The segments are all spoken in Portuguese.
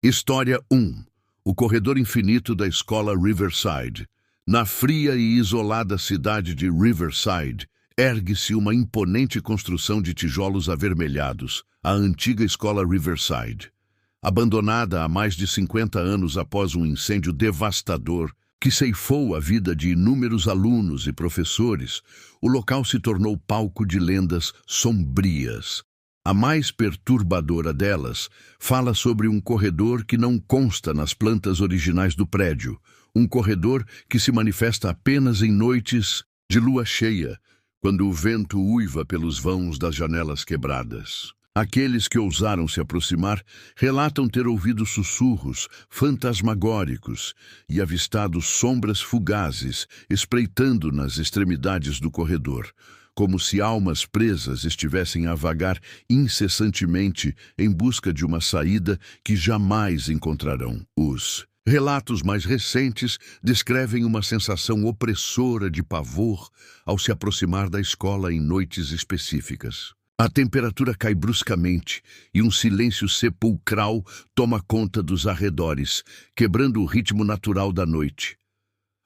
História 1. O corredor infinito da escola Riverside. Na fria e isolada cidade de Riverside, ergue-se uma imponente construção de tijolos avermelhados, a antiga escola Riverside. Abandonada há mais de 50 anos após um incêndio devastador que ceifou a vida de inúmeros alunos e professores, o local se tornou palco de lendas sombrias. A mais perturbadora delas fala sobre um corredor que não consta nas plantas originais do prédio, um corredor que se manifesta apenas em noites de lua cheia, quando o vento uiva pelos vãos das janelas quebradas. Aqueles que ousaram se aproximar relatam ter ouvido sussurros fantasmagóricos e avistado sombras fugazes espreitando nas extremidades do corredor, como se almas presas estivessem a vagar incessantemente em busca de uma saída que jamais encontrarão. Os relatos mais recentes descrevem uma sensação opressora de pavor ao se aproximar da escola em noites específicas. A temperatura cai bruscamente e um silêncio sepulcral toma conta dos arredores, quebrando o ritmo natural da noite.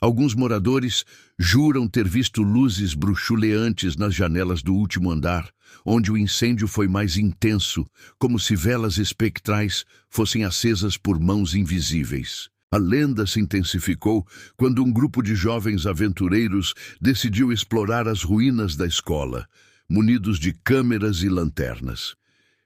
Alguns moradores juram ter visto luzes bruxuleantes nas janelas do último andar, onde o incêndio foi mais intenso, como se velas espectrais fossem acesas por mãos invisíveis. A lenda se intensificou quando um grupo de jovens aventureiros decidiu explorar as ruínas da escola, munidos de câmeras e lanternas.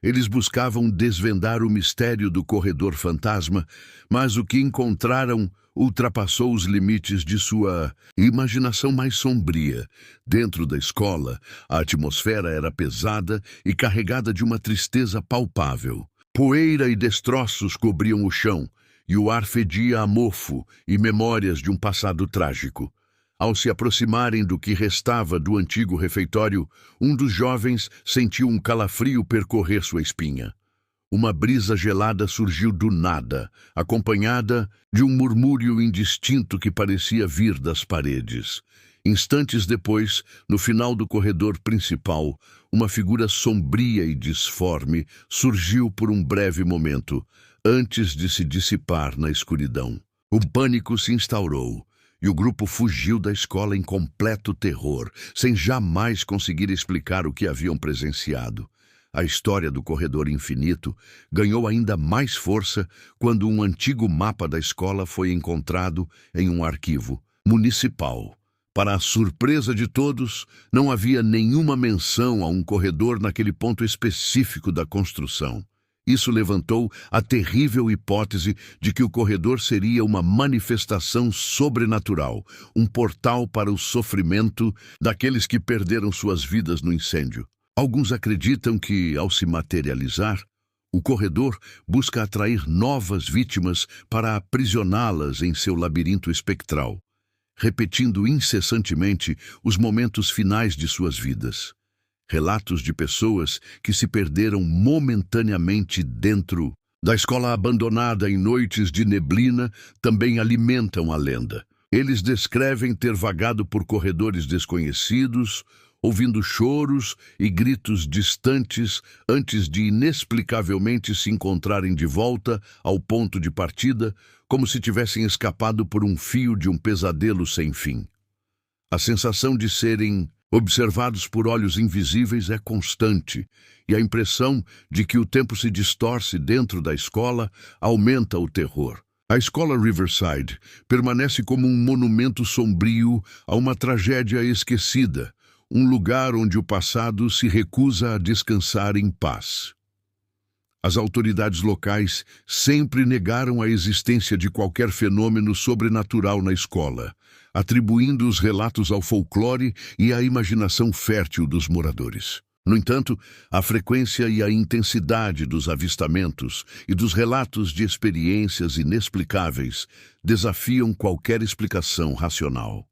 Eles buscavam desvendar o mistério do corredor fantasma, mas o que encontraram ultrapassou os limites de sua imaginação mais sombria. Dentro da escola, a atmosfera era pesada e carregada de uma tristeza palpável. Poeira e destroços cobriam o chão, e o ar fedia a mofo e memórias de um passado trágico. Ao se aproximarem do que restava do antigo refeitório, um dos jovens sentiu um calafrio percorrer sua espinha. Uma brisa gelada surgiu do nada, acompanhada de um murmúrio indistinto que parecia vir das paredes. Instantes depois, no final do corredor principal, uma figura sombria e disforme surgiu por um breve momento, antes de se dissipar na escuridão. O pânico se instaurou, e o grupo fugiu da escola em completo terror, sem jamais conseguir explicar o que haviam presenciado. A história do corredor infinito ganhou ainda mais força quando um antigo mapa da escola foi encontrado em um arquivo municipal. Para a surpresa de todos, não havia nenhuma menção a um corredor naquele ponto específico da construção. Isso levantou a terrível hipótese de que o corredor seria uma manifestação sobrenatural, um portal para o sofrimento daqueles que perderam suas vidas no incêndio. Alguns acreditam que, ao se materializar, o corredor busca atrair novas vítimas para aprisioná-las em seu labirinto espectral, repetindo incessantemente os momentos finais de suas vidas. Relatos de pessoas que se perderam momentaneamente dentro da escola abandonada em noites de neblina também alimentam a lenda. Eles descrevem ter vagado por corredores desconhecidos, ouvindo choros e gritos distantes antes de inexplicavelmente se encontrarem de volta ao ponto de partida, como se tivessem escapado por um fio de um pesadelo sem fim. A sensação de serem observados por olhos invisíveis é constante, e a impressão de que o tempo se distorce dentro da escola aumenta o terror. A escola Riverside permanece como um monumento sombrio a uma tragédia esquecida, um lugar onde o passado se recusa a descansar em paz. As autoridades locais sempre negaram a existência de qualquer fenômeno sobrenatural na escola, atribuindo os relatos ao folclore e à imaginação fértil dos moradores. No entanto, a frequência e a intensidade dos avistamentos e dos relatos de experiências inexplicáveis desafiam qualquer explicação racional.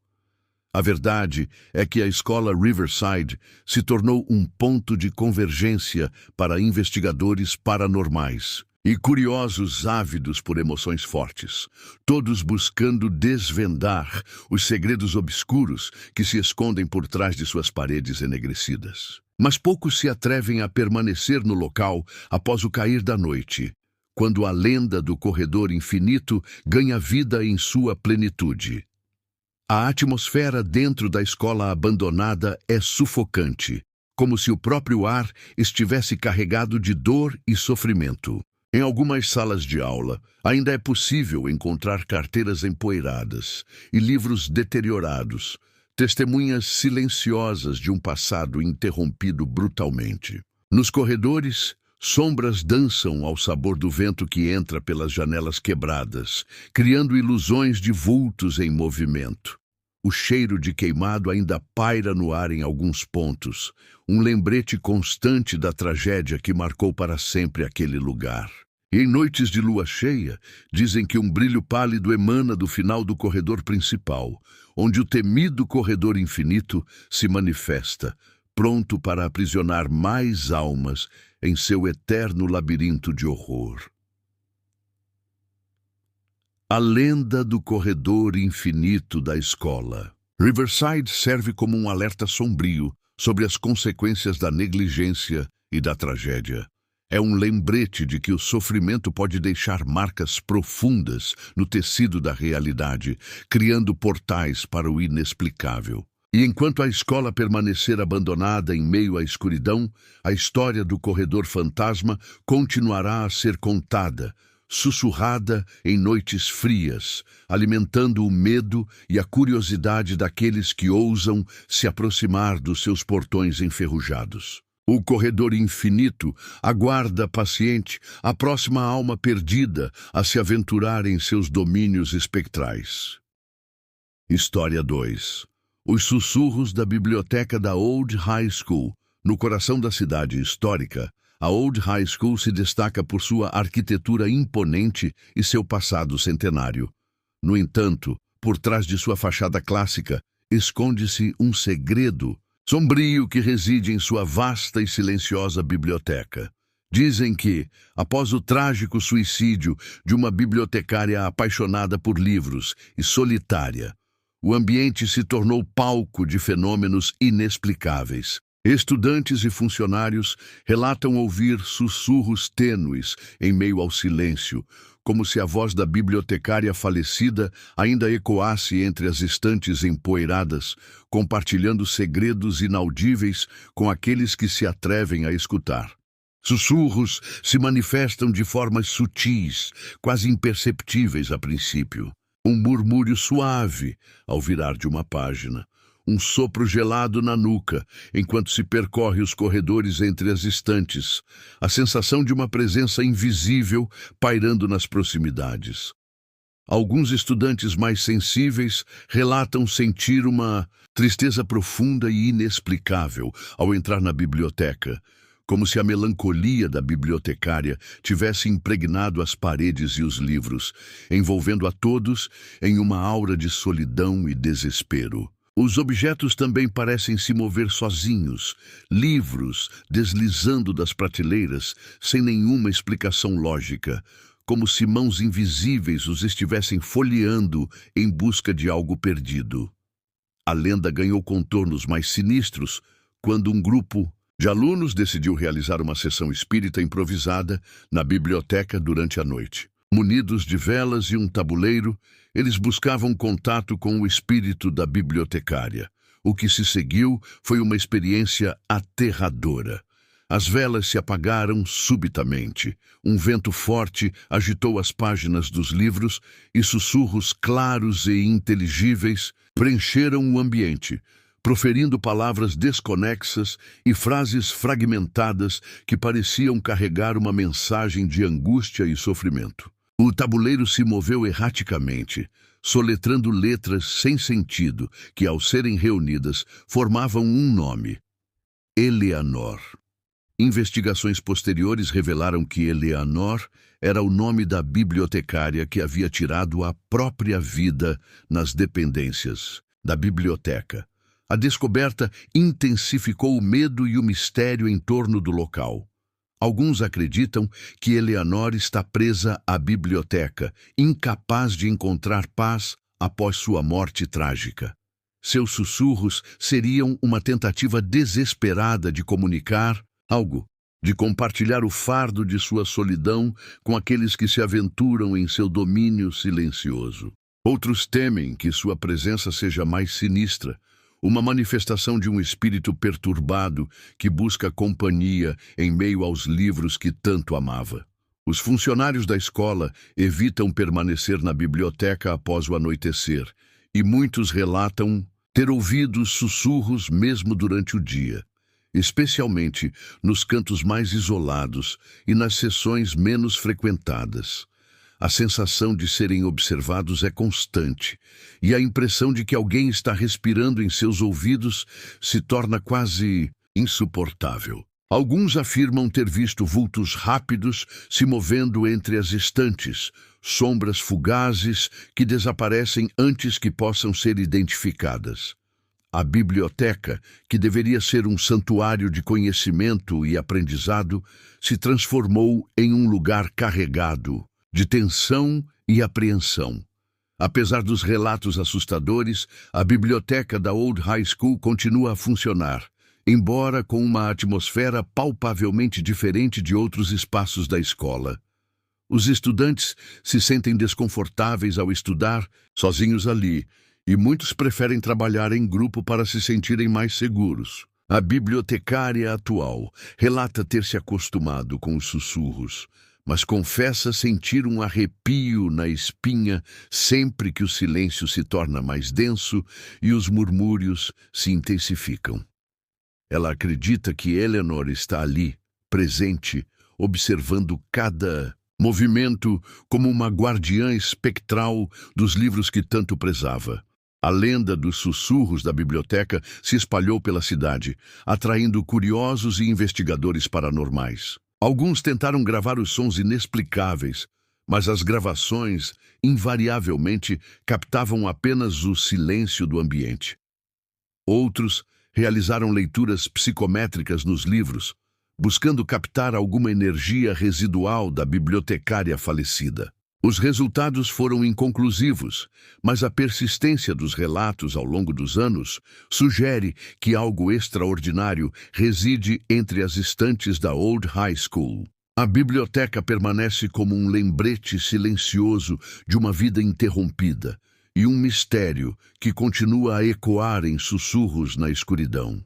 A verdade é que a escola Riverside se tornou um ponto de convergência para investigadores paranormais e curiosos ávidos por emoções fortes, todos buscando desvendar os segredos obscuros que se escondem por trás de suas paredes enegrecidas. Mas poucos se atrevem a permanecer no local após o cair da noite, quando a lenda do corredor infinito ganha vida em sua plenitude. A atmosfera dentro da escola abandonada é sufocante, como se o próprio ar estivesse carregado de dor e sofrimento. Em algumas salas de aula, ainda é possível encontrar carteiras empoeiradas e livros deteriorados, testemunhas silenciosas de um passado interrompido brutalmente. Nos corredores, sombras dançam ao sabor do vento que entra pelas janelas quebradas, criando ilusões de vultos em movimento. O cheiro de queimado ainda paira no ar em alguns pontos, um lembrete constante da tragédia que marcou para sempre aquele lugar. E em noites de lua cheia, dizem que um brilho pálido emana do final do corredor principal, onde o temido corredor infinito se manifesta, pronto para aprisionar mais almas em seu eterno labirinto de horror. A lenda do corredor infinito da escola. Riverside serve como um alerta sombrio sobre as consequências da negligência e da tragédia. É um lembrete de que o sofrimento pode deixar marcas profundas no tecido da realidade, criando portais para o inexplicável. E enquanto a escola permanecer abandonada em meio à escuridão, a história do corredor fantasma continuará a ser contada, sussurrada em noites frias, alimentando o medo e a curiosidade daqueles que ousam se aproximar dos seus portões enferrujados. O corredor infinito aguarda paciente a próxima alma perdida a se aventurar em seus domínios espectrais. História 2. Os sussurros da biblioteca da Old High School. No coração da cidade histórica, a Old High School se destaca por sua arquitetura imponente e seu passado centenário. No entanto, por trás de sua fachada clássica, esconde-se um segredo sombrio que reside em sua vasta e silenciosa biblioteca. Dizem que, após o trágico suicídio de uma bibliotecária apaixonada por livros e solitária, o ambiente se tornou palco de fenômenos inexplicáveis. Estudantes e funcionários relatam ouvir sussurros tênues em meio ao silêncio, como se a voz da bibliotecária falecida ainda ecoasse entre as estantes empoeiradas, compartilhando segredos inaudíveis com aqueles que se atrevem a escutar. Sussurros se manifestam de formas sutis, quase imperceptíveis a princípio. Um murmúrio suave ao virar de uma página. Um sopro gelado na nuca, enquanto se percorre os corredores entre as estantes, a sensação de uma presença invisível pairando nas proximidades. Alguns estudantes mais sensíveis relatam sentir uma tristeza profunda e inexplicável ao entrar na biblioteca, como se a melancolia da bibliotecária tivesse impregnado as paredes e os livros, envolvendo a todos em uma aura de solidão e desespero. Os objetos também parecem se mover sozinhos, livros deslizando das prateleiras sem nenhuma explicação lógica, como se mãos invisíveis os estivessem folheando em busca de algo perdido. A lenda ganhou contornos mais sinistros quando um grupo de alunos decidiu realizar uma sessão espírita improvisada na biblioteca durante a noite. Munidos de velas e um tabuleiro, eles buscavam contato com o espírito da bibliotecária. O que se seguiu foi uma experiência aterradora. As velas se apagaram subitamente. Um vento forte agitou as páginas dos livros e sussurros claros e inteligíveis preencheram o ambiente, proferindo palavras desconexas e frases fragmentadas que pareciam carregar uma mensagem de angústia e sofrimento. O tabuleiro se moveu erraticamente, soletrando letras sem sentido que, ao serem reunidas, formavam um nome: Eleanor. Investigações posteriores revelaram que Eleanor era o nome da bibliotecária que havia tirado a própria vida nas dependências da biblioteca. A descoberta intensificou o medo e o mistério em torno do local. Alguns acreditam que Eleanor está presa à biblioteca, incapaz de encontrar paz após sua morte trágica. Seus sussurros seriam uma tentativa desesperada de comunicar algo de compartilhar o fardo de sua solidão com aqueles que se aventuram em seu domínio silencioso. Outros temem que sua presença seja mais sinistra, uma manifestação de um espírito perturbado que busca companhia em meio aos livros que tanto amava. Os funcionários da escola evitam permanecer na biblioteca após o anoitecer, e muitos relatam ter ouvido sussurros mesmo durante o dia, especialmente nos cantos mais isolados e nas sessões menos frequentadas. A sensação de serem observados é constante, e a impressão de que alguém está respirando em seus ouvidos se torna quase insuportável. Alguns afirmam ter visto vultos rápidos se movendo entre as estantes, sombras fugazes que desaparecem antes que possam ser identificadas. A biblioteca, que deveria ser um santuário de conhecimento e aprendizado, se transformou em um lugar carregado de tensão e apreensão. Apesar dos relatos assustadores, a biblioteca da Old High School continua a funcionar, embora com uma atmosfera palpavelmente diferente de outros espaços da escola. Os estudantes se sentem desconfortáveis ao estudar sozinhos ali, e muitos preferem trabalhar em grupo para se sentirem mais seguros. A bibliotecária atual relata ter se acostumado com os sussurros, mas confessa sentir um arrepio na espinha sempre que o silêncio se torna mais denso e os murmúrios se intensificam. Ela acredita que Eleanor está ali, presente, observando cada movimento como uma guardiã espectral dos livros que tanto prezava. A lenda dos sussurros da biblioteca se espalhou pela cidade, atraindo curiosos e investigadores paranormais. Alguns tentaram gravar os sons inexplicáveis, mas as gravações, invariavelmente, captavam apenas o silêncio do ambiente. Outros realizaram leituras psicométricas nos livros, buscando captar alguma energia residual da bibliotecária falecida. Os resultados foram inconclusivos, mas a persistência dos relatos ao longo dos anos sugere que algo extraordinário reside entre as estantes da Old High School. A biblioteca permanece como um lembrete silencioso de uma vida interrompida e um mistério que continua a ecoar em sussurros na escuridão.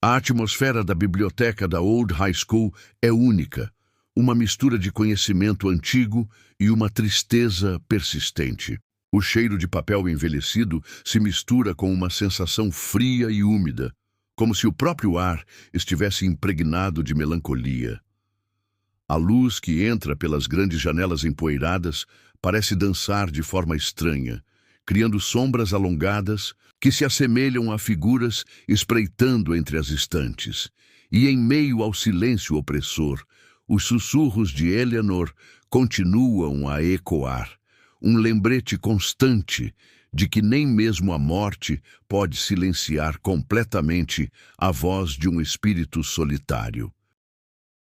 A atmosfera da biblioteca da Old High School é única, uma mistura de conhecimento antigo e uma tristeza persistente. O cheiro de papel envelhecido se mistura com uma sensação fria e úmida, como se o próprio ar estivesse impregnado de melancolia. A luz que entra pelas grandes janelas empoeiradas parece dançar de forma estranha, criando sombras alongadas que se assemelham a figuras espreitando entre as estantes. E em meio ao silêncio opressor, os sussurros de Eleanor continuam a ecoar, um lembrete constante de que nem mesmo a morte pode silenciar completamente a voz de um espírito solitário.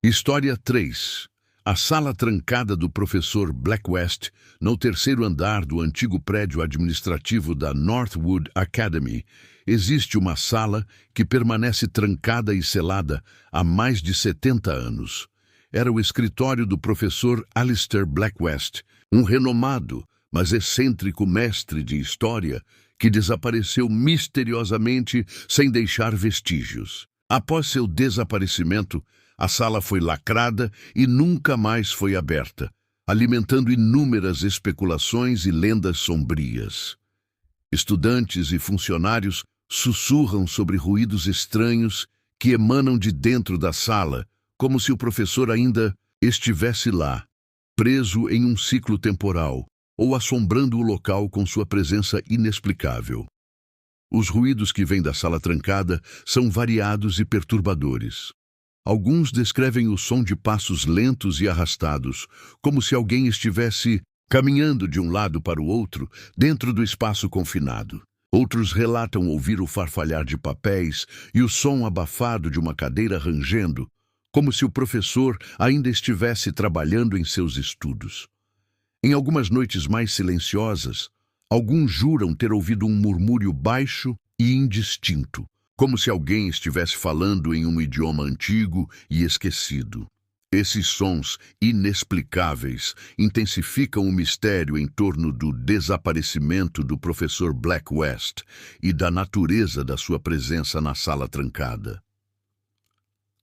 História 3. A sala trancada do professor Blackwest, no terceiro andar do antigo prédio administrativo da Northwood Academy. Existe uma sala que permanece trancada e selada há mais de 70 anos. Era o escritório do professor Alistair Blackwest, um renomado, mas excêntrico mestre de história que desapareceu misteriosamente sem deixar vestígios. Após seu desaparecimento, a sala foi lacrada e nunca mais foi aberta, alimentando inúmeras especulações e lendas sombrias. Estudantes e funcionários sussurram sobre ruídos estranhos que emanam de dentro da sala, como se o professor ainda estivesse lá, preso em um ciclo temporal, ou assombrando o local com sua presença inexplicável. Os ruídos que vêm da sala trancada são variados e perturbadores. Alguns descrevem o som de passos lentos e arrastados, como se alguém estivesse caminhando de um lado para o outro dentro do espaço confinado. Outros relatam ouvir o farfalhar de papéis e o som abafado de uma cadeira rangendo, como se o professor ainda estivesse trabalhando em seus estudos. Em algumas noites mais silenciosas, alguns juram ter ouvido um murmúrio baixo e indistinto, como se alguém estivesse falando em um idioma antigo e esquecido. Esses sons inexplicáveis intensificam o mistério em torno do desaparecimento do professor Black West e da natureza da sua presença na sala trancada.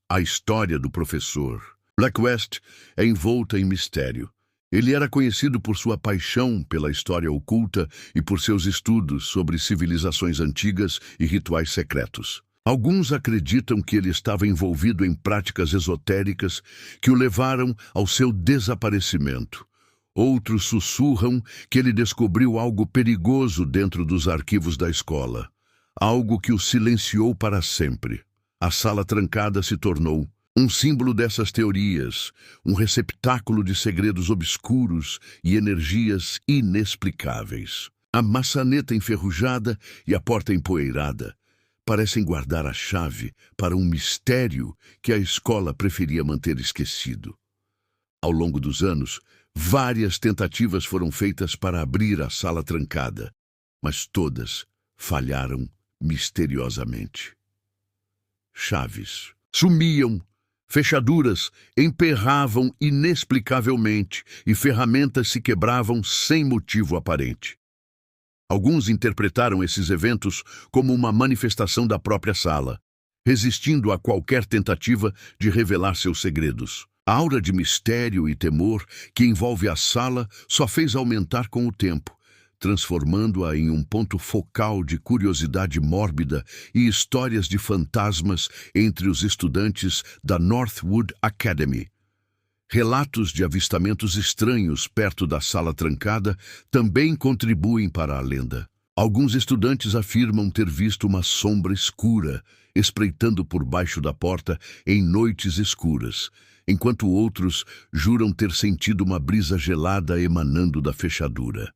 A história do professor Black West é envolta em mistério. Ele era conhecido por sua paixão pela história oculta e por seus estudos sobre civilizações antigas e rituais secretos. Alguns acreditam que ele estava envolvido em práticas esotéricas que o levaram ao seu desaparecimento. Outros sussurram que ele descobriu algo perigoso dentro dos arquivos da escola, algo que o silenciou para sempre. A sala trancada se tornou um símbolo dessas teorias, um receptáculo de segredos obscuros e energias inexplicáveis. A maçaneta enferrujada e a porta empoeirada parecem guardar a chave para um mistério que a escola preferia manter esquecido. Ao longo dos anos, várias tentativas foram feitas para abrir a sala trancada, mas todas falharam misteriosamente. Chaves sumiam, fechaduras emperravam inexplicavelmente e ferramentas se quebravam sem motivo aparente. Alguns interpretaram esses eventos como uma manifestação da própria sala, resistindo a qualquer tentativa de revelar seus segredos. A aura de mistério e temor que envolve a sala só fez aumentar com o tempo, transformando-a em um ponto focal de curiosidade mórbida e histórias de fantasmas entre os estudantes da Northwood Academy. Relatos de avistamentos estranhos perto da sala trancada também contribuem para a lenda. Alguns estudantes afirmam ter visto uma sombra escura espreitando por baixo da porta em noites escuras, enquanto outros juram ter sentido uma brisa gelada emanando da fechadura.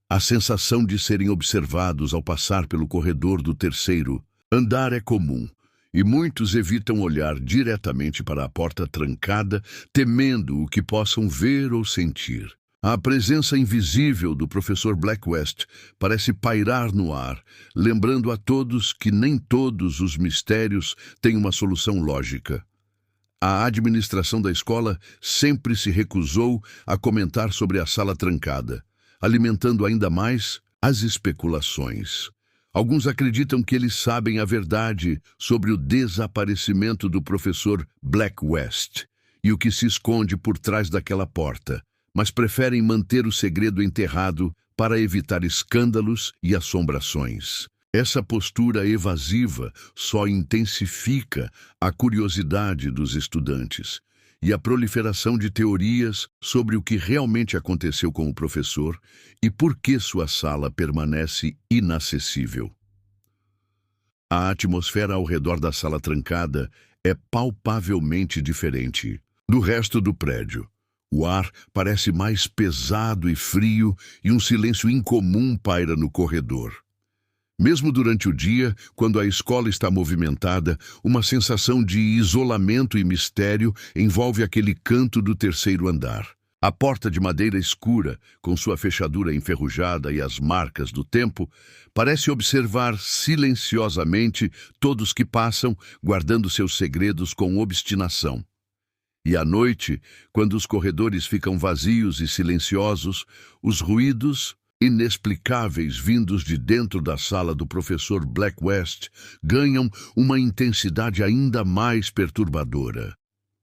A sensação de serem observados ao passar pelo corredor do terceiro andar é comum, e muitos evitam olhar diretamente para a porta trancada, temendo o que possam ver ou sentir. A presença invisível do professor Black West parece pairar no ar, lembrando a todos que nem todos os mistérios têm uma solução lógica. A administração da escola sempre se recusou a comentar sobre a sala trancada, alimentando ainda mais as especulações. Alguns acreditam que eles sabem a verdade sobre o desaparecimento do professor Black West e o que se esconde por trás daquela porta, mas preferem manter o segredo enterrado para evitar escândalos e assombrações. Essa postura evasiva só intensifica a curiosidade dos estudantes e a proliferação de teorias sobre o que realmente aconteceu com o professor e por que sua sala permanece inacessível. A atmosfera ao redor da sala trancada é palpavelmente diferente do resto do prédio. O ar parece mais pesado e frio e um silêncio incomum paira no corredor. Mesmo durante o dia, quando a escola está movimentada, uma sensação de isolamento e mistério envolve aquele canto do terceiro andar. A porta de madeira escura, com sua fechadura enferrujada e as marcas do tempo, parece observar silenciosamente todos que passam, guardando seus segredos com obstinação. E à noite, quando os corredores ficam vazios e silenciosos, os ruídos inexplicáveis vindos de dentro da sala do professor Black West ganham uma intensidade ainda mais perturbadora.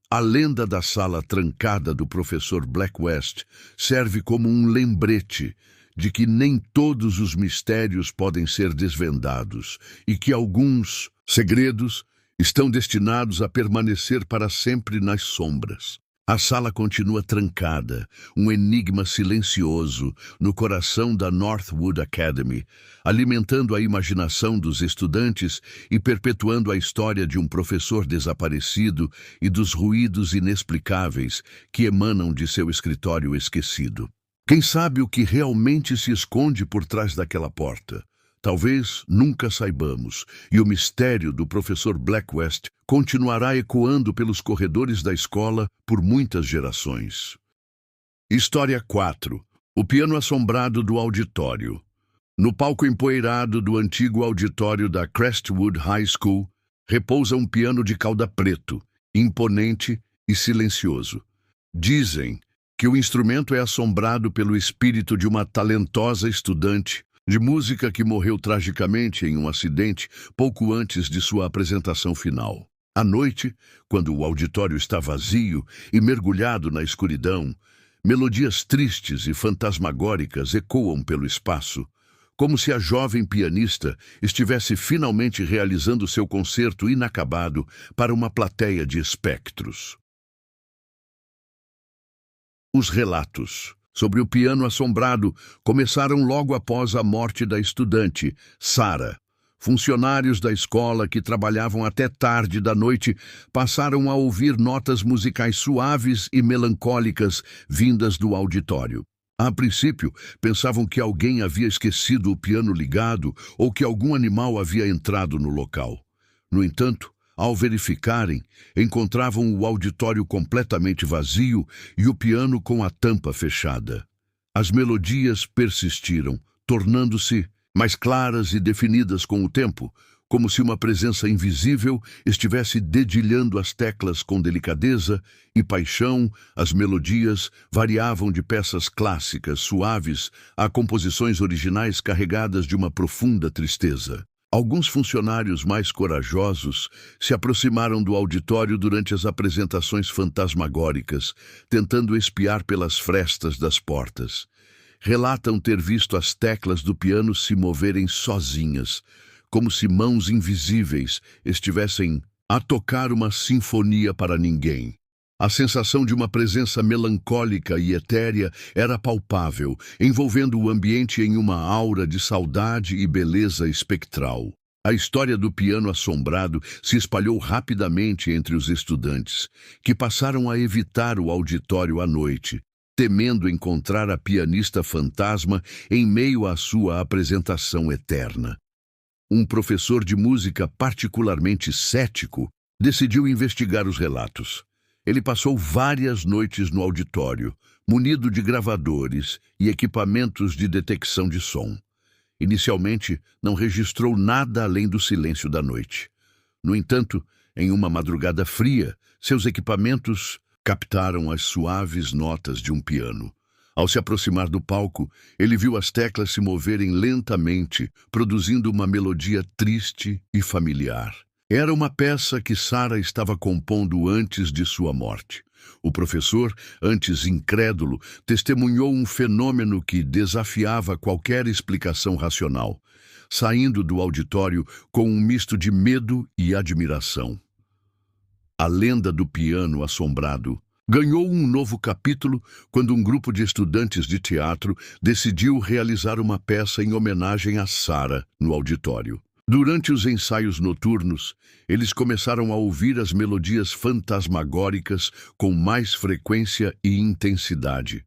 A lenda da sala trancada do professor Black West serve como um lembrete de que nem todos os mistérios podem ser desvendados e que alguns segredos estão destinados a permanecer para sempre nas sombras. A sala continua trancada, um enigma silencioso no coração da Northwood Academy, alimentando a imaginação dos estudantes e perpetuando a história de um professor desaparecido e dos ruídos inexplicáveis que emanam de seu escritório esquecido. Quem sabe o que realmente se esconde por trás daquela porta? Talvez nunca saibamos, e o mistério do professor Black West continuará ecoando pelos corredores da escola por muitas gerações. História 4. O piano assombrado do auditório. No palco empoeirado do antigo auditório da Crestwood High School, repousa um piano de cauda preto, imponente e silencioso. Dizem que o instrumento é assombrado pelo espírito de uma talentosa estudante de música que morreu tragicamente em um acidente pouco antes de sua apresentação final. À noite, quando o auditório está vazio e mergulhado na escuridão, melodias tristes e fantasmagóricas ecoam pelo espaço, como se a jovem pianista estivesse finalmente realizando seu concerto inacabado para uma plateia de espectros. Os relatos sobre o piano assombrado começaram logo após a morte da estudante, Sarah. Funcionários da escola que trabalhavam até tarde da noite passaram a ouvir notas musicais suaves e melancólicas vindas do auditório. A princípio, pensavam que alguém havia esquecido o piano ligado ou que algum animal havia entrado no local. No entanto, ao verificarem, encontravam o auditório completamente vazio e o piano com a tampa fechada. As melodias persistiram, tornando-se mais claras e definidas com o tempo, como se uma presença invisível estivesse dedilhando as teclas com delicadeza e paixão. As melodias variavam de peças clássicas, suaves, a composições originais carregadas de uma profunda tristeza. Alguns funcionários mais corajosos se aproximaram do auditório durante as apresentações fantasmagóricas, tentando espiar pelas frestas das portas. Relatam ter visto as teclas do piano se moverem sozinhas, como se mãos invisíveis estivessem a tocar uma sinfonia para ninguém. A sensação de uma presença melancólica e etérea era palpável, envolvendo o ambiente em uma aura de saudade e beleza espectral. A história do piano assombrado se espalhou rapidamente entre os estudantes, que passaram a evitar o auditório à noite, temendo encontrar a pianista fantasma em meio à sua apresentação eterna. Um professor de música particularmente cético decidiu investigar os relatos. Ele passou várias noites no auditório, munido de gravadores e equipamentos de detecção de som. Inicialmente, não registrou nada além do silêncio da noite. No entanto, em uma madrugada fria, seus equipamentos captaram as suaves notas de um piano. Ao se aproximar do palco, ele viu as teclas se moverem lentamente, produzindo uma melodia triste e familiar. Era uma peça que Sarah estava compondo antes de sua morte. O professor, antes incrédulo, testemunhou um fenômeno que desafiava qualquer explicação racional, saindo do auditório com um misto de medo e admiração. A lenda do piano assombrado ganhou um novo capítulo quando um grupo de estudantes de teatro decidiu realizar uma peça em homenagem a Sarah no auditório. Durante os ensaios noturnos, eles começaram a ouvir as melodias fantasmagóricas com mais frequência e intensidade.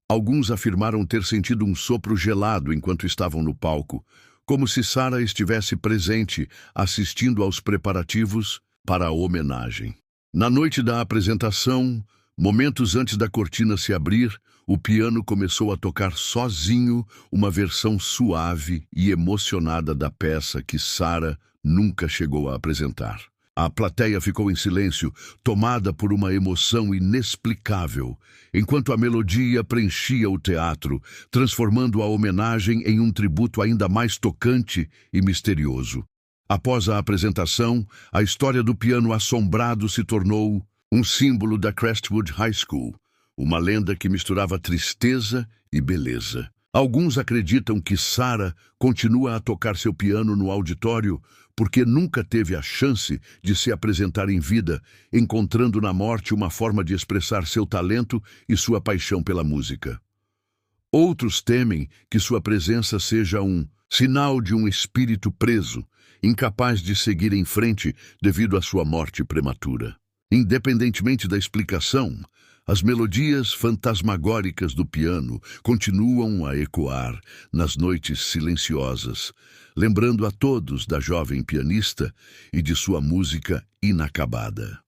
Alguns afirmaram ter sentido um sopro gelado enquanto estavam no palco, como se Sarah estivesse presente, assistindo aos preparativos para a homenagem. Na noite da apresentação, momentos antes da cortina se abrir, o piano começou a tocar sozinho uma versão suave e emocionada da peça que Sarah nunca chegou a apresentar. A plateia ficou em silêncio, tomada por uma emoção inexplicável, enquanto a melodia preenchia o teatro, transformando a homenagem em um tributo ainda mais tocante e misterioso. Após a apresentação, a história do piano assombrado se tornou um símbolo da Crestwood High School, uma lenda que misturava tristeza e beleza. Alguns acreditam que Sarah continua a tocar seu piano no auditório porque nunca teve a chance de se apresentar em vida, encontrando na morte uma forma de expressar seu talento e sua paixão pela música. Outros temem que sua presença seja um sinal de um espírito preso, incapaz de seguir em frente devido à sua morte prematura. Independentemente da explicação, as melodias fantasmagóricas do piano continuam a ecoar nas noites silenciosas, lembrando a todos da jovem pianista e de sua música inacabada.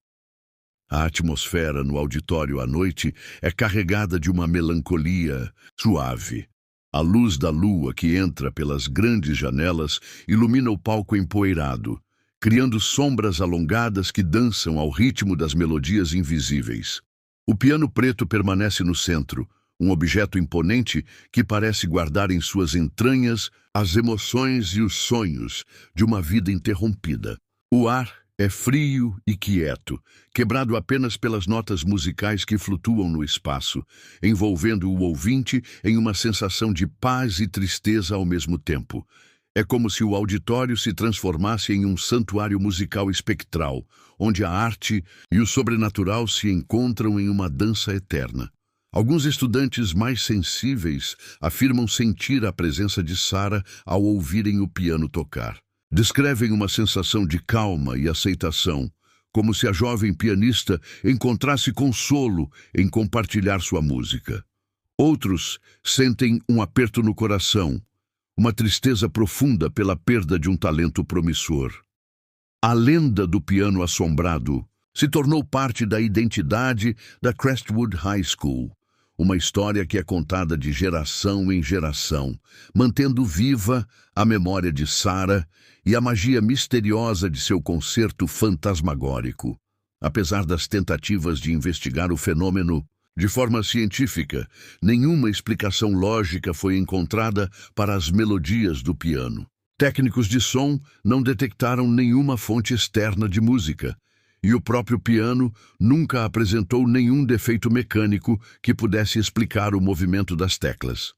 A atmosfera no auditório à noite é carregada de uma melancolia suave. A luz da lua que entra pelas grandes janelas ilumina o palco empoeirado, criando sombras alongadas que dançam ao ritmo das melodias invisíveis. O piano preto permanece no centro, um objeto imponente que parece guardar em suas entranhas as emoções e os sonhos de uma vida interrompida. O ar é frio e quieto, quebrado apenas pelas notas musicais que flutuam no espaço, envolvendo o ouvinte em uma sensação de paz e tristeza ao mesmo tempo. É como se o auditório se transformasse em um santuário musical espectral, onde a arte e o sobrenatural se encontram em uma dança eterna. Alguns estudantes mais sensíveis afirmam sentir a presença de Sarah ao ouvirem o piano tocar. Descrevem uma sensação de calma e aceitação, como se a jovem pianista encontrasse consolo em compartilhar sua música. Outros sentem um aperto no coração, uma tristeza profunda pela perda de um talento promissor. A lenda do piano assombrado se tornou parte da identidade da Crestwood High School, uma história que é contada de geração em geração, mantendo viva a memória de Sarah e a magia misteriosa de seu concerto fantasmagórico. Apesar das tentativas de investigar o fenômeno de forma científica, nenhuma explicação lógica foi encontrada para as melodias do piano. Técnicos de som não detectaram nenhuma fonte externa de música, e o próprio piano nunca apresentou nenhum defeito mecânico que pudesse explicar o movimento das teclas.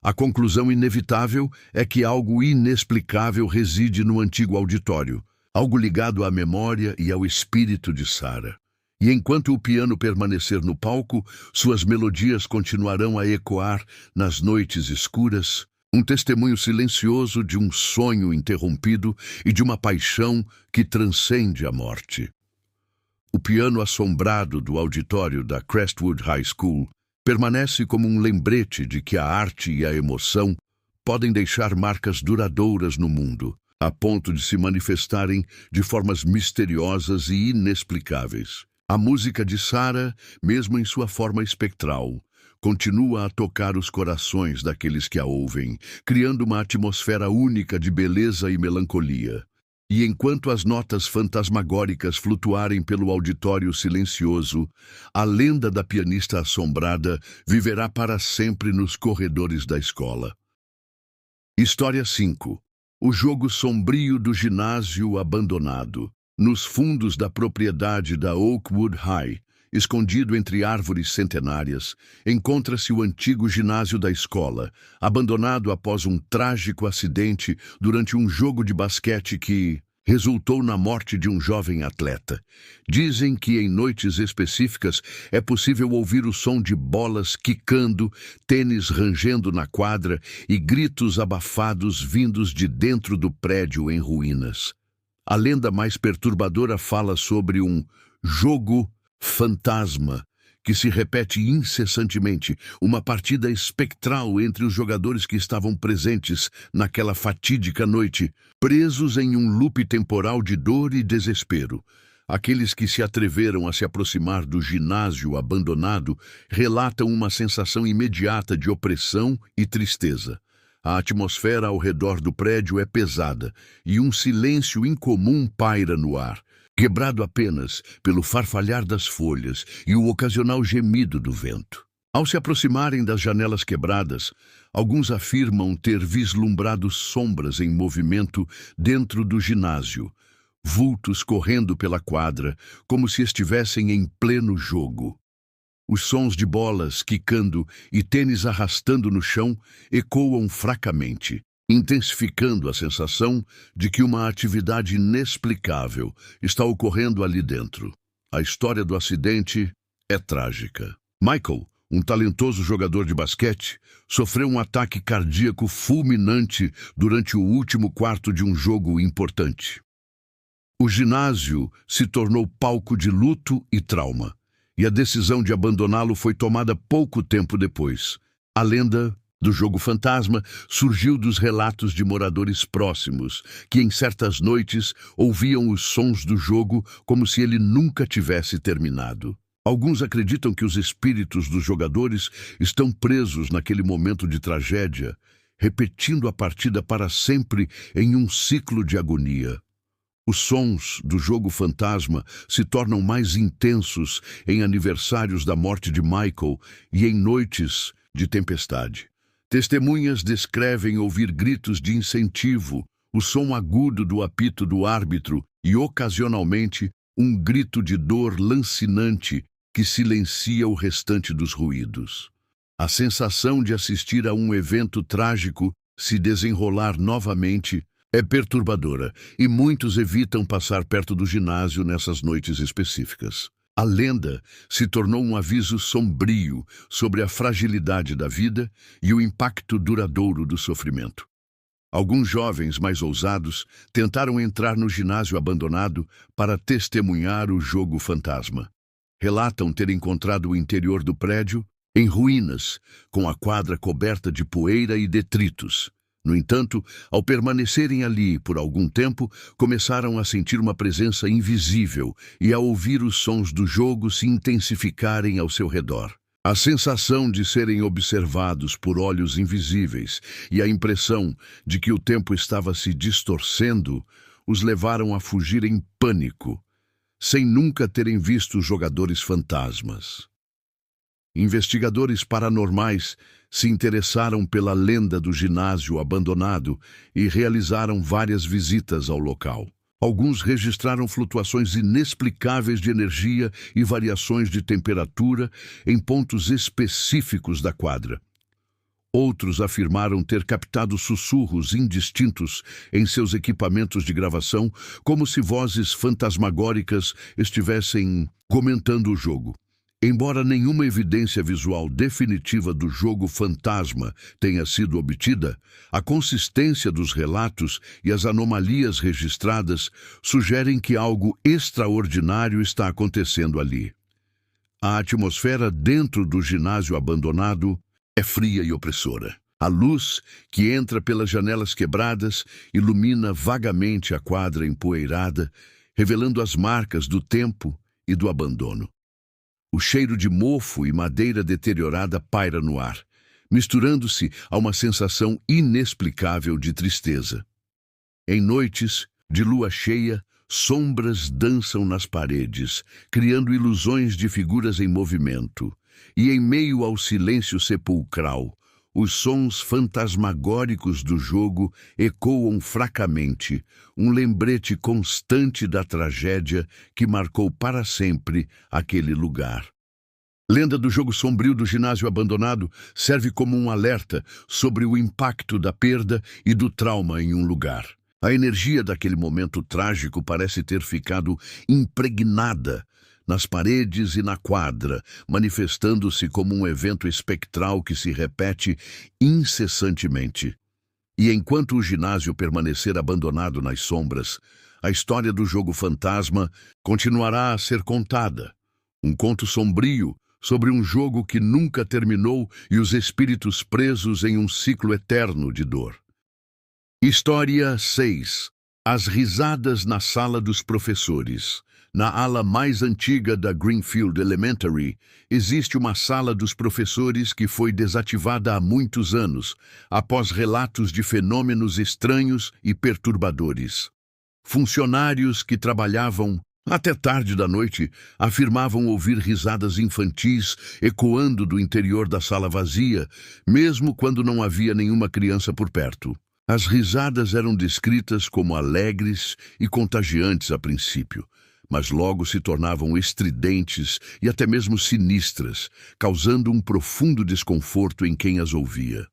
A conclusão inevitável é que algo inexplicável reside no antigo auditório, algo ligado à memória e ao espírito de Sarah. E enquanto o piano permanecer no palco, suas melodias continuarão a ecoar nas noites escuras, um testemunho silencioso de um sonho interrompido e de uma paixão que transcende a morte. O piano assombrado do auditório da Crestwood High School permanece como um lembrete de que a arte e a emoção podem deixar marcas duradouras no mundo, a ponto de se manifestarem de formas misteriosas e inexplicáveis. A música de Sarah, mesmo em sua forma espectral, continua a tocar os corações daqueles que a ouvem, criando uma atmosfera única de beleza e melancolia. E enquanto as notas fantasmagóricas flutuarem pelo auditório silencioso, a lenda da pianista assombrada viverá para sempre nos corredores da escola. História 5. O jogo sombrio do ginásio abandonado. Nos fundos da propriedade da Oakwood High, escondido entre árvores centenárias, encontra-se o antigo ginásio da escola, abandonado após um trágico acidente durante um jogo de basquete que resultou na morte de um jovem atleta. Dizem que em noites específicas é possível ouvir o som de bolas quicando, tênis rangendo na quadra e gritos abafados vindos de dentro do prédio em ruínas. A lenda mais perturbadora fala sobre um jogo fantasma que se repete incessantemente, uma partida espectral entre os jogadores que estavam presentes naquela fatídica noite, presos em um loop temporal de dor e desespero. Aqueles que se atreveram a se aproximar do ginásio abandonado relatam uma sensação imediata de opressão e tristeza. A atmosfera ao redor do prédio é pesada e um silêncio incomum paira no ar, quebrado apenas pelo farfalhar das folhas e o ocasional gemido do vento. Ao se aproximarem das janelas quebradas, alguns afirmam ter vislumbrado sombras em movimento dentro do ginásio, vultos correndo pela quadra, como se estivessem em pleno jogo. Os sons de bolas quicando e tênis arrastando no chão ecoam fracamente, intensificando a sensação de que uma atividade inexplicável está ocorrendo ali dentro. A história do acidente é trágica. Michael, um talentoso jogador de basquete, sofreu um ataque cardíaco fulminante durante o último quarto de um jogo importante. O ginásio se tornou palco de luto e trauma, e a decisão de abandoná-lo foi tomada pouco tempo depois. A lenda do jogo fantasma surgiu dos relatos de moradores próximos, que em certas noites ouviam os sons do jogo como se ele nunca tivesse terminado. Alguns acreditam que os espíritos dos jogadores estão presos naquele momento de tragédia, repetindo a partida para sempre em um ciclo de agonia. Os sons do jogo fantasma se tornam mais intensos em aniversários da morte de Michael e em noites de tempestade. Testemunhas descrevem ouvir gritos de incentivo, o som agudo do apito do árbitro e, ocasionalmente, um grito de dor lancinante que silencia o restante dos ruídos. A sensação de assistir a um evento trágico se desenrolar novamente é perturbadora e muitos evitam passar perto do ginásio nessas noites específicas. A lenda se tornou um aviso sombrio sobre a fragilidade da vida e o impacto duradouro do sofrimento. Alguns jovens mais ousados tentaram entrar no ginásio abandonado para testemunhar o jogo fantasma. Relatam ter encontrado o interior do prédio em ruínas, com a quadra coberta de poeira e detritos. No entanto, ao permanecerem ali por algum tempo, começaram a sentir uma presença invisível e a ouvir os sons do jogo se intensificarem ao seu redor. A sensação de serem observados por olhos invisíveis e a impressão de que o tempo estava se distorcendo os levaram a fugir em pânico, sem nunca terem visto jogadores fantasmas. Investigadores paranormais se interessaram pela lenda do ginásio abandonado e realizaram várias visitas ao local. Alguns registraram flutuações inexplicáveis de energia e variações de temperatura em pontos específicos da quadra. Outros afirmaram ter captado sussurros indistintos em seus equipamentos de gravação, como se vozes fantasmagóricas estivessem comentando o jogo. Embora nenhuma evidência visual definitiva do jogo fantasma tenha sido obtida, a consistência dos relatos e as anomalias registradas sugerem que algo extraordinário está acontecendo ali. A atmosfera dentro do ginásio abandonado é fria e opressora. A luz, que entra pelas janelas quebradas, ilumina vagamente a quadra empoeirada, revelando as marcas do tempo e do abandono. O cheiro de mofo e madeira deteriorada paira no ar, misturando-se a uma sensação inexplicável de tristeza. Em noites de lua cheia, sombras dançam nas paredes, criando ilusões de figuras em movimento. E em meio ao silêncio sepulcral, os sons fantasmagóricos do jogo ecoam fracamente, um lembrete constante da tragédia que marcou para sempre aquele lugar. Lenda do jogo sombrio do ginásio abandonado serve como um alerta sobre o impacto da perda e do trauma em um lugar. A energia daquele momento trágico parece ter ficado impregnada nas paredes e na quadra, manifestando-se como um evento espectral que se repete incessantemente. E enquanto o ginásio permanecer abandonado nas sombras, a história do jogo fantasma continuará a ser contada. Um conto sombrio sobre um jogo que nunca terminou e os espíritos presos em um ciclo eterno de dor. História 6. As risadas na sala dos professores. Na ala mais antiga da Greenfield Elementary, existe uma sala dos professores que foi desativada há muitos anos, após relatos de fenômenos estranhos e perturbadores. Funcionários que trabalhavam até tarde da noite afirmavam ouvir risadas infantis ecoando do interior da sala vazia, mesmo quando não havia nenhuma criança por perto. As risadas eram descritas como alegres e contagiantes a princípio, mas logo se tornavam estridentes e até mesmo sinistras, causando um profundo desconforto em quem as ouvia.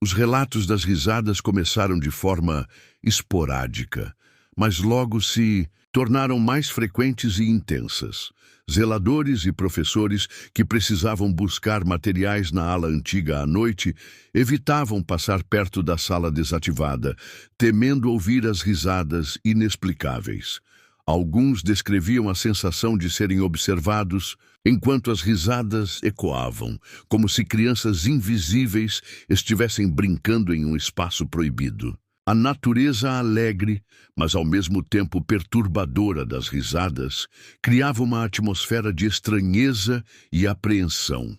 Os relatos das risadas começaram de forma esporádica, mas logo se tornaram mais frequentes e intensas. Zeladores e professores que precisavam buscar materiais na ala antiga à noite evitavam passar perto da sala desativada, temendo ouvir as risadas inexplicáveis. Alguns descreviam a sensação de serem observados enquanto as risadas ecoavam, como se crianças invisíveis estivessem brincando em um espaço proibido. A natureza alegre, mas ao mesmo tempo perturbadora das risadas, criava uma atmosfera de estranheza e apreensão.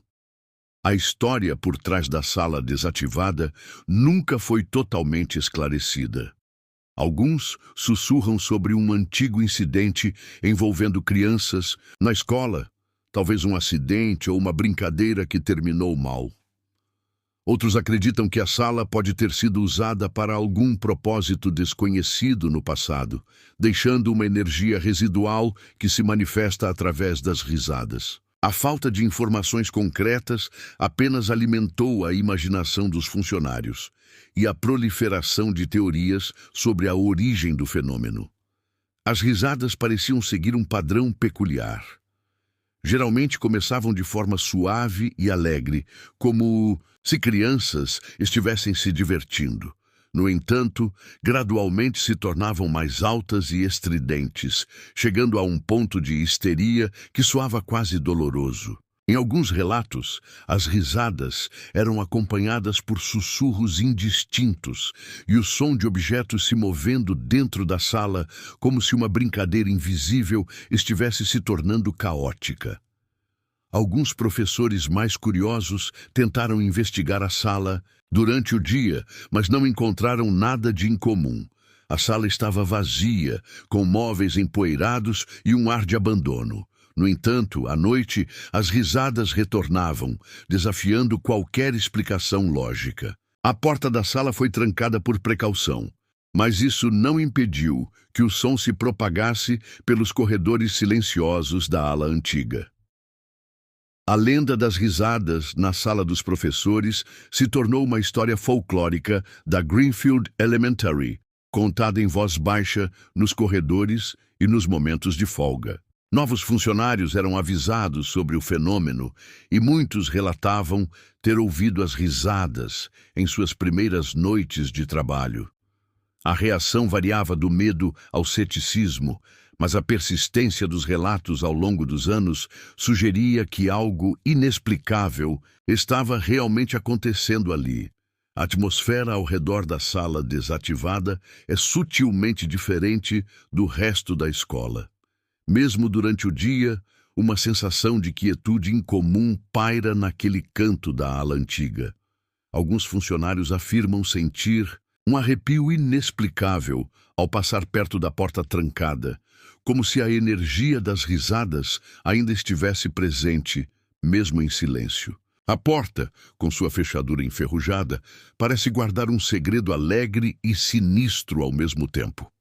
A história por trás da sala desativada nunca foi totalmente esclarecida. Alguns sussurram sobre um antigo incidente envolvendo crianças na escola, talvez um acidente ou uma brincadeira que terminou mal. Outros acreditam que a sala pode ter sido usada para algum propósito desconhecido no passado, deixando uma energia residual que se manifesta através das risadas. A falta de informações concretas apenas alimentou a imaginação dos funcionários e a proliferação de teorias sobre a origem do fenômeno. As risadas pareciam seguir um padrão peculiar. Geralmente começavam de forma suave e alegre, como se crianças estivessem se divertindo. No entanto, gradualmente se tornavam mais altas e estridentes, chegando a um ponto de histeria que soava quase doloroso. Em alguns relatos, as risadas eram acompanhadas por sussurros indistintos e o som de objetos se movendo dentro da sala, como se uma brincadeira invisível estivesse se tornando caótica. Alguns professores mais curiosos tentaram investigar a sala durante o dia, mas não encontraram nada de incomum. A sala estava vazia, com móveis empoeirados e um ar de abandono. No entanto, à noite, as risadas retornavam, desafiando qualquer explicação lógica. A porta da sala foi trancada por precaução, mas isso não impediu que o som se propagasse pelos corredores silenciosos da ala antiga. A lenda das risadas na sala dos professores se tornou uma história folclórica da Greenfield Elementary, contada em voz baixa nos corredores e nos momentos de folga. Novos funcionários eram avisados sobre o fenômeno e muitos relatavam ter ouvido as risadas em suas primeiras noites de trabalho. A reação variava do medo ao ceticismo, mas a persistência dos relatos ao longo dos anos sugeria que algo inexplicável estava realmente acontecendo ali. A atmosfera ao redor da sala desativada é sutilmente diferente do resto da escola. Mesmo durante o dia, uma sensação de quietude incomum paira naquele canto da ala antiga. Alguns funcionários afirmam sentir um arrepio inexplicável ao passar perto da porta trancada, como se a energia das risadas ainda estivesse presente, mesmo em silêncio. A porta, com sua fechadura enferrujada, parece guardar um segredo alegre e sinistro ao mesmo tempo.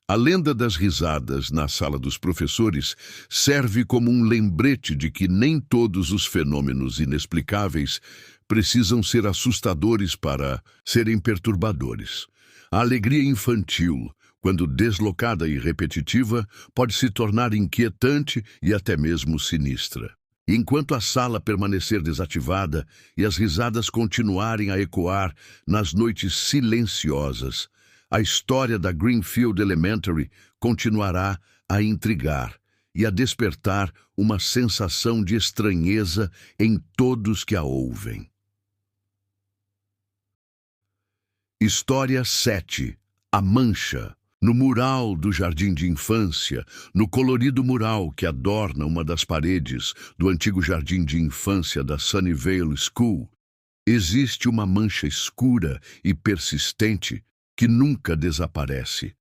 A lenda das risadas na sala dos professores serve como um lembrete de que nem todos os fenômenos inexplicáveis precisam ser assustadores para serem perturbadores. A alegria infantil, quando deslocada e repetitiva, pode se tornar inquietante e até mesmo sinistra. Enquanto a sala permanecer desativada e as risadas continuarem a ecoar nas noites silenciosas, a história da Greenfield Elementary continuará a intrigar e a despertar uma sensação de estranheza em todos que a ouvem. História 7. A Mancha. No mural do jardim de infância, no colorido mural que adorna uma das paredes do antigo jardim de infância da Sunnyvale School, existe uma mancha escura e persistente que nunca desaparece.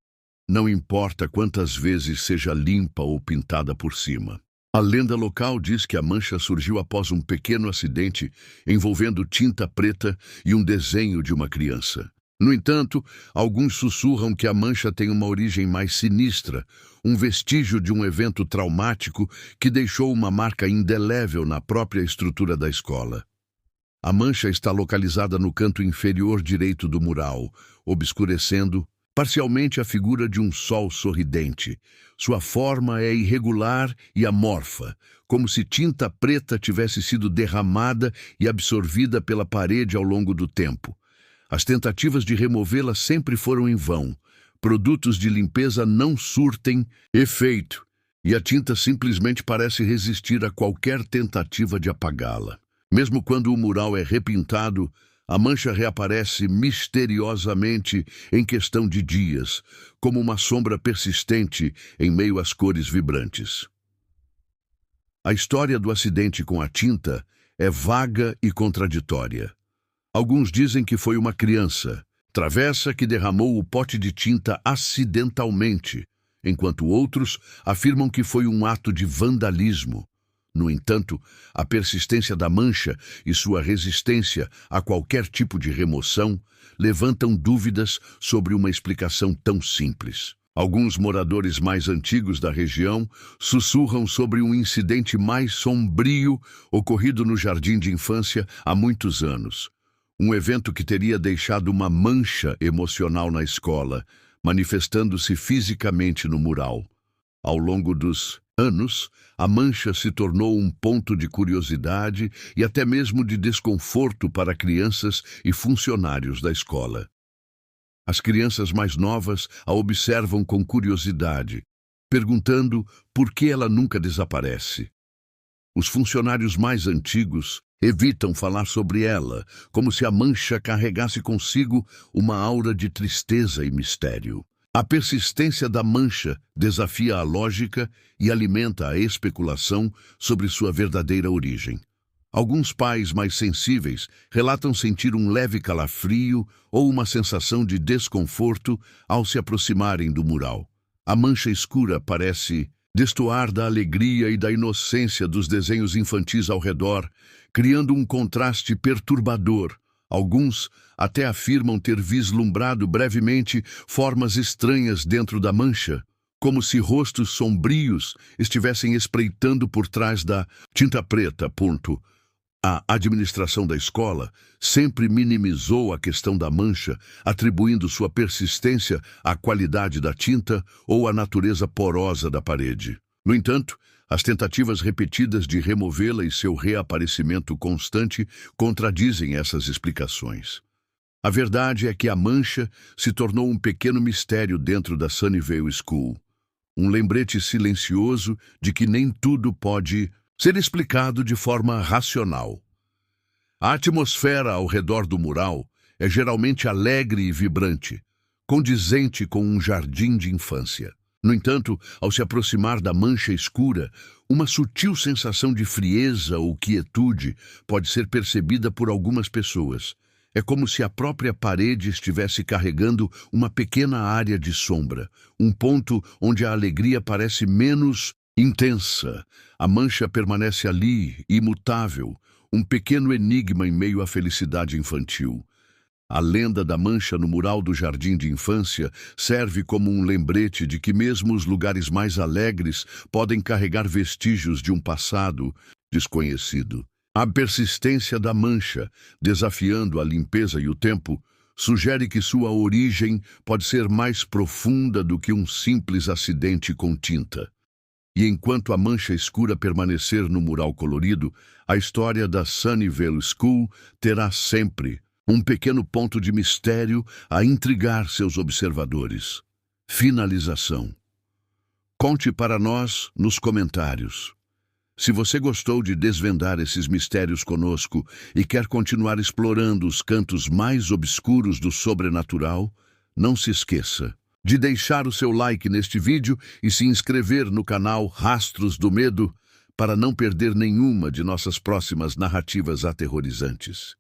Não importa quantas vezes seja limpa ou pintada por cima. A lenda local diz que a mancha surgiu após um pequeno acidente envolvendo tinta preta e um desenho de uma criança. No entanto, alguns sussurram que a mancha tem uma origem mais sinistra, um vestígio de um evento traumático que deixou uma marca indelével na própria estrutura da escola. A mancha está localizada no canto inferior direito do mural, obscurecendo parcialmente a figura de um sol sorridente. Sua forma é irregular e amorfa, como se tinta preta tivesse sido derramada e absorvida pela parede ao longo do tempo. As tentativas de removê-la sempre foram em vão. Produtos de limpeza não surtem efeito, e a tinta simplesmente parece resistir a qualquer tentativa de apagá-la. Mesmo quando o mural é repintado, A mancha reaparece misteriosamente em questão de dias, como uma sombra persistente em meio às cores vibrantes. A história do acidente com a tinta é vaga e contraditória. Alguns dizem que foi uma criança, travessa, que derramou o pote de tinta acidentalmente, enquanto outros afirmam que foi um ato de vandalismo. No entanto, a persistência da mancha e sua resistência a qualquer tipo de remoção levantam dúvidas sobre uma explicação tão simples. Alguns moradores mais antigos da região sussurram sobre um incidente mais sombrio ocorrido no jardim de infância há muitos anos. Um evento que teria deixado uma mancha emocional na escola, manifestando-se fisicamente no mural. Ao longo dos anos, a mancha se tornou um ponto de curiosidade e até mesmo de desconforto para crianças e funcionários da escola. As crianças mais novas a observam com curiosidade, perguntando por que ela nunca desaparece. Os funcionários mais antigos evitam falar sobre ela, como se a mancha carregasse consigo uma aura de tristeza e mistério. A persistência da mancha desafia a lógica e alimenta a especulação sobre sua verdadeira origem. Alguns pais mais sensíveis relatam sentir um leve calafrio ou uma sensação de desconforto ao se aproximarem do mural. A mancha escura parece destoar da alegria e da inocência dos desenhos infantis ao redor, criando um contraste perturbador. Alguns até afirmam ter vislumbrado brevemente formas estranhas dentro da mancha, como se rostos sombrios estivessem espreitando por trás da tinta preta. A administração da escola sempre minimizou a questão da mancha, atribuindo sua persistência à qualidade da tinta ou à natureza porosa da parede. No entanto, as tentativas repetidas de removê-la e seu reaparecimento constante contradizem essas explicações. A verdade é que a mancha se tornou um pequeno mistério dentro da Sunnyvale School, um lembrete silencioso de que nem tudo pode ser explicado de forma racional. A atmosfera ao redor do mural é geralmente alegre e vibrante, condizente com um jardim de infância. No entanto, ao se aproximar da mancha escura, uma sutil sensação de frieza ou quietude pode ser percebida por algumas pessoas. É como se a própria parede estivesse carregando uma pequena área de sombra, um ponto onde a alegria parece menos intensa. A mancha permanece ali, imutável, um pequeno enigma em meio à felicidade infantil. A lenda da mancha no mural do jardim de infância serve como um lembrete de que mesmo os lugares mais alegres podem carregar vestígios de um passado desconhecido. A persistência da mancha, desafiando a limpeza e o tempo, sugere que sua origem pode ser mais profunda do que um simples acidente com tinta. E enquanto a mancha escura permanecer no mural colorido, a história da Sunnyvale School terá sempre um pequeno ponto de mistério a intrigar seus observadores. Finalização. Conte para nós nos comentários. Se você gostou de desvendar esses mistérios conosco e quer continuar explorando os cantos mais obscuros do sobrenatural, não se esqueça de deixar o seu like neste vídeo e se inscrever no canal Rastros do Medo para não perder nenhuma de nossas próximas narrativas aterrorizantes.